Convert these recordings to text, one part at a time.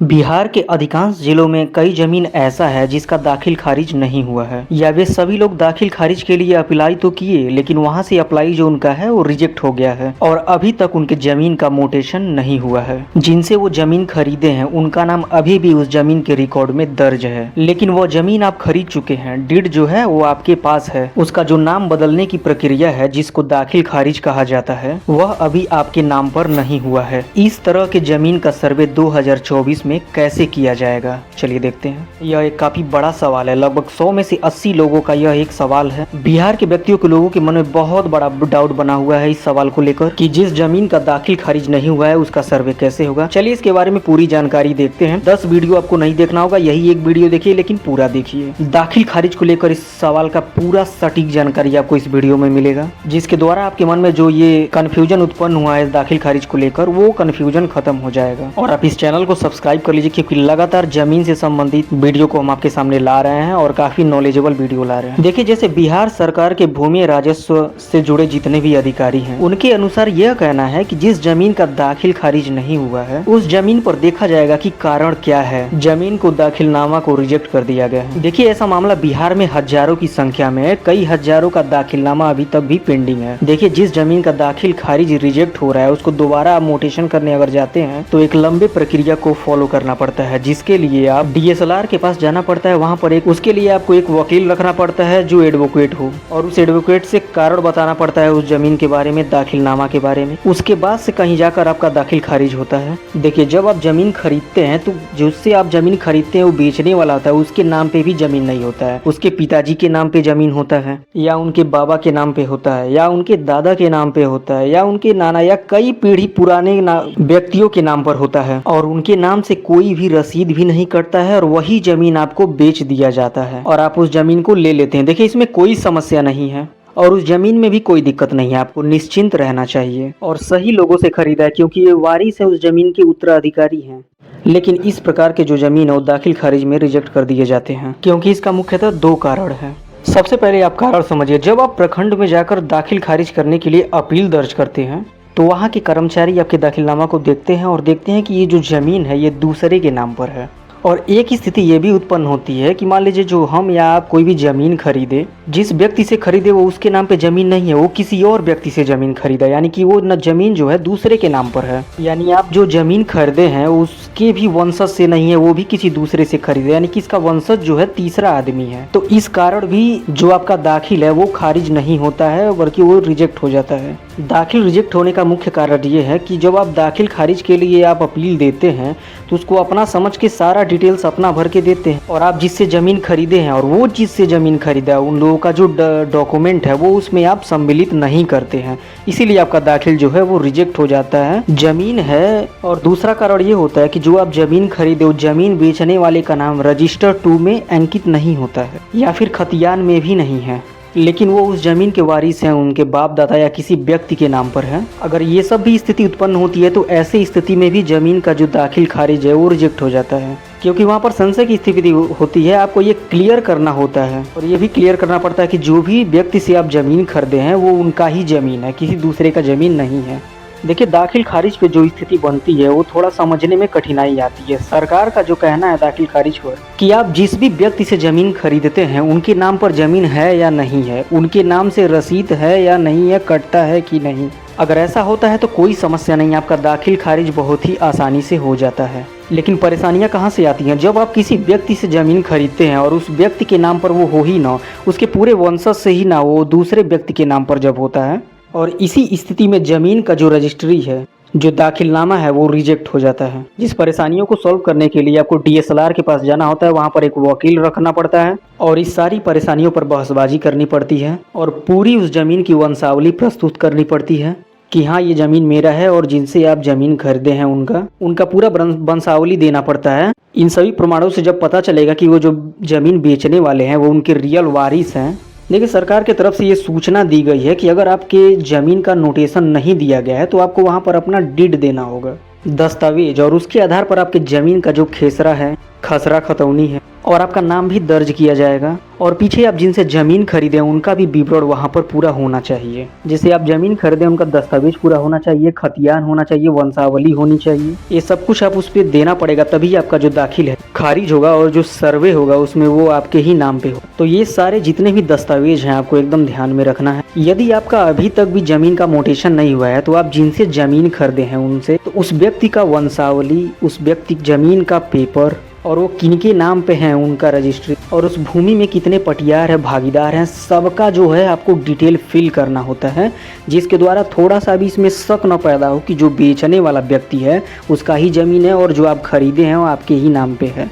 बिहार के अधिकांश जिलों में कई जमीन ऐसा है जिसका दाखिल खारिज नहीं हुआ है या वे सभी लोग दाखिल खारिज के लिए अप्लाई तो किए लेकिन वहां से अप्लाई जो उनका है वो रिजेक्ट हो गया है और अभी तक उनके जमीन का मोटेशन नहीं हुआ है। जिनसे वो जमीन खरीदे हैं उनका नाम अभी भी उस जमीन के रिकॉर्ड में दर्ज है, लेकिन वो जमीन आप खरीद चुके हैं, डीड जो है वो आपके पास है, उसका जो नाम बदलने की प्रक्रिया है जिसको दाखिल खारिज कहा जाता है वह अभी आपके नाम पर नहीं हुआ है। इस तरह के जमीन का सर्वे 2024 में कैसे किया जाएगा, चलिए देखते हैं। यह एक काफी बड़ा सवाल है, लगभग 100 में से 80 लोगों का यह एक सवाल है। बिहार के व्यक्तियों के लोगों के मन में बहुत बड़ा डाउट बना हुआ है इस सवाल को लेकर कि जिस जमीन का दाखिल खारिज नहीं हुआ है उसका सर्वे कैसे होगा। चलिए इसके बारे में पूरी जानकारी देखते हैं। 10 वीडियो आपको नहीं देखना होगा, यही एक वीडियो देखिए लेकिन पूरा देखिए। दाखिल खारिज को लेकर इस सवाल का पूरा सटीक जानकारी आपको इस वीडियो में मिलेगा, जिसके द्वारा आपके मन में जो ये कंफ्यूजन उत्पन्न हुआ है दाखिल खारिज को लेकर वो कंफ्यूजन खत्म हो जाएगा। और आप इस चैनल को सब्सक्राइब कर लीजिए क्योंकि लगातार जमीन से संबंधित वीडियो को हम आपके सामने ला रहे हैं और काफी नॉलेजेबल वीडियो ला रहे हैं। देखिए जैसे बिहार सरकार के भूमि राजस्व से जुड़े जितने भी अधिकारी हैं उनके अनुसार यह कहना है कि जिस जमीन का दाखिल खारिज नहीं हुआ है उस जमीन पर देखा जाएगा कि कारण क्या है, जमीन को दाखिलनामा को रिजेक्ट कर दिया गया है। देखिए ऐसा मामला बिहार में हजारों की संख्या में है, कई हजारों का दाखिलनामा अभी तक भी पेंडिंग है। देखिए जिस जमीन का दाखिल खारिज रिजेक्ट हो रहा है उसको दोबारा आप मोटेशन करने अगर जाते हैं तो एक लंबे प्रक्रिया को फॉलो करना पड़ता है, जिसके लिए आप डीएसएलआर के पास जाना पड़ता है। वहां पर उसके लिए आपको एक वकील रखना पड़ता है जो एडवोकेट हो और उस एडवोकेट से कारण बताना पड़ता है उस जमीन के बारे में, दाखिलनामा के बारे में। उसके बाद से कहीं जाकर आपका दाखिल खारिज होता है। देखिए जब आप जमीन खरीदते हैं तो जिससे आप जमीन खरीदते हैं वो बेचने वाला होता है, उसके नाम पे भी जमीन नहीं होता है, उसके पिताजी के नाम पे जमीन होता है या उनके बाबा के नाम पे होता है या उनके दादा के नाम पे होता है या उनके नाना या कई पीढ़ी पुराने व्यक्तियों के नाम पर होता है और उनके नाम से कोई भी रसीद भी नहीं कटता है और वही जमीन आपको बेच दिया जाता है और आप उस जमीन को ले लेते हैं। देखिए इसमें कोई समस्या नहीं है और उस जमीन में भी कोई दिक्कत नहीं है, आपको निश्चिंत रहना चाहिए और सही लोगों से खरीदा है क्योंकि ये वारिस है उस जमीन के उत्तराधिकारी हैं। लेकिन इस प्रकार के जो जमीन है वो दाखिल खारिज में रिजेक्ट कर दिए जाते हैं क्योंकि इसका मुख्यतः 2 कारण है। सबसे पहले आप कारण समझिए, जब आप प्रखंड में जाकर दाखिल खारिज करने के लिए अपील दर्ज करते हैं तो वहाँ के कर्मचारी आपके दाखिलनामा को देखते हैं और देखते हैं कि ये जो जमीन है ये दूसरे के नाम पर है। और एक स्थिति ये भी उत्पन्न होती है कि मान लीजिए जो हम या आप कोई भी जमीन खरीदे, जिस व्यक्ति से खरीदे वो उसके नाम पे जमीन नहीं है, वो किसी और व्यक्ति से जमीन खरीदा, यानी कि वो न जमीन जो है दूसरे के नाम पर है। यानी आप जो जमीन खरीदे हैं उसके भी वंशज से नहीं है, वो भी किसी दूसरे से खरीदे, यानी कि इसका वंशज जो है तीसरा आदमी है। तो इस कारण भी जो आपका दाखिल है वो खारिज नहीं होता है बल्कि वो रिजेक्ट हो जाता है। दाखिल रिजेक्ट होने का मुख्य कारण ये है कि जब आप दाखिल खारिज के लिए आप अपील देते हैं तो उसको अपना समझ के सारा डिटेल्स अपना भर के देते हैं और आप जिससे ज़मीन खरीदे हैं और वो जिससे ज़मीन खरीदा है उन लोगों का जो डॉक्यूमेंट है वो उसमें आप सम्मिलित नहीं करते हैं, इसीलिए आपका दाखिल जो है वो रिजेक्ट हो जाता है। ज़मीन है और दूसरा कारण ये होता है कि जो आप ज़मीन खरीदे उस ज़मीन बेचने वाले का नाम रजिस्टर 2 में अंकित नहीं होता है या फिर खतियान में भी नहीं है, लेकिन वो उस जमीन के वारिस हैं, उनके बाप दादा या किसी व्यक्ति के नाम पर है। अगर ये सब भी स्थिति उत्पन्न होती है तो ऐसी स्थिति में भी जमीन का जो दाखिल खारिज है वो रिजेक्ट हो जाता है क्योंकि वहाँ पर संशय की स्थिति होती है। आपको ये क्लियर करना होता है और ये भी क्लियर करना पड़ता है कि जो भी व्यक्ति से आप जमीन खरीदे हैं वो उनका ही जमीन है, किसी दूसरे का जमीन नहीं है। देखिए दाखिल खारिज पे जो स्थिति बनती है वो थोड़ा समझने में कठिनाई आती है। सरकार का जो कहना है दाखिल खारिज पर कि आप जिस भी व्यक्ति से जमीन खरीदते हैं उनके नाम पर जमीन है या नहीं है, उनके नाम से रसीद है या नहीं है, कटता है कि नहीं। अगर ऐसा होता है तो कोई समस्या नहीं, आपका दाखिल खारिज बहुत ही आसानी से हो जाता है। लेकिन परेशानियां कहाँ से आती हैं, जब आप किसी व्यक्ति से ज़मीन खरीदते हैं और उस व्यक्ति के नाम पर वो हो ही ना, उसके पूरे वंशज से ही ना, वो दूसरे व्यक्ति के नाम पर जब होता है और इसी स्थिति में ज़मीन का जो रजिस्ट्री है, जो दाखिलनामा है वो रिजेक्ट हो जाता है। जिस परेशानियों को सॉल्व करने के लिए आपको डीएसएलआर के पास जाना होता है, वहाँ पर एक वकील रखना पड़ता है और इस सारी परेशानियों पर बहसबाजी करनी पड़ती है और पूरी उस ज़मीन की वंशावली प्रस्तुत करनी पड़ती है कि हाँ ये ज़मीन मेरा है और जिनसे आप ज़मीन खरीदे हैं उनका पूरा वंशावली देना पड़ता है। इन सभी प्रमाणों से जब पता चलेगा कि वो जो ज़मीन बेचने वाले हैं वो उनके रियल वारिस हैं। देखिए सरकार की तरफ से ये सूचना दी गई है कि अगर आपके ज़मीन का नोटेशन नहीं दिया गया है तो आपको वहाँ पर अपना डीड देना होगा, दस्तावेज, और उसके आधार पर आपके ज़मीन का जो खेसरा है, खसरा खतौनी है, और आपका नाम भी दर्ज किया जाएगा। और पीछे आप जिनसे ज़मीन खरीदे उनका भी विवरण वहाँ पर पूरा होना चाहिए। जैसे आप ज़मीन खरीदे उनका दस्तावेज पूरा होना चाहिए, खतियान होना चाहिए, वंशावली होनी चाहिए। ये सब कुछ आप उस पर देना पड़ेगा, तभी आपका जो दाखिल है खारिज होगा और जो सर्वे होगा उसमें वो आपके ही नाम पे हो। तो ये सारे जितने भी दस्तावेज हैं आपको एकदम ध्यान में रखना है। यदि आपका अभी तक भी ज़मीन का मोटेशन नहीं हुआ है तो आप जिनसे ज़मीन खरीदे हैं उनसे तो उस व्यक्ति का वंशावली, उस व्यक्ति ज़मीन का पेपर और वो किनके नाम पे हैं उनका रजिस्ट्री, और उस भूमि में कितने पटियार हैं, भागीदार हैं, सबका जो है आपको डिटेल फिल करना होता है, जिसके द्वारा थोड़ा सा भी इसमें शक न पैदा हो कि जो बेचने वाला व्यक्ति है उसका ही ज़मीन है और जो आप खरीदे हैं वो आपके ही नाम पे है।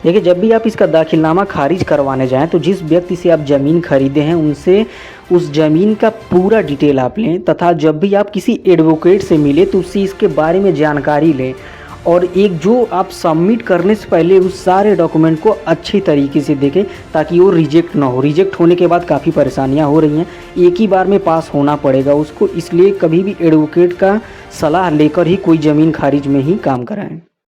देखिए, जब भी आप इसका दाखिलनामा खारिज करवाने जाएं तो जिस व्यक्ति से आप ज़मीन खरीदे हैं उनसे उस ज़मीन का पूरा डिटेल आप लें, तथा जब भी आप किसी एडवोकेट से मिले तो उससे इसके बारे में जानकारी लें। और एक जो आप सबमिट करने से पहले उस सारे डॉक्यूमेंट को अच्छी तरीके से देखें ताकि वो रिजेक्ट ना हो। रिजेक्ट होने के बाद काफ़ी परेशानियां हो रही हैं, एक ही बार में पास होना पड़ेगा उसको, इसलिए कभी भी एडवोकेट का सलाह लेकर ही कोई ज़मीन खारिज में ही काम कराएं।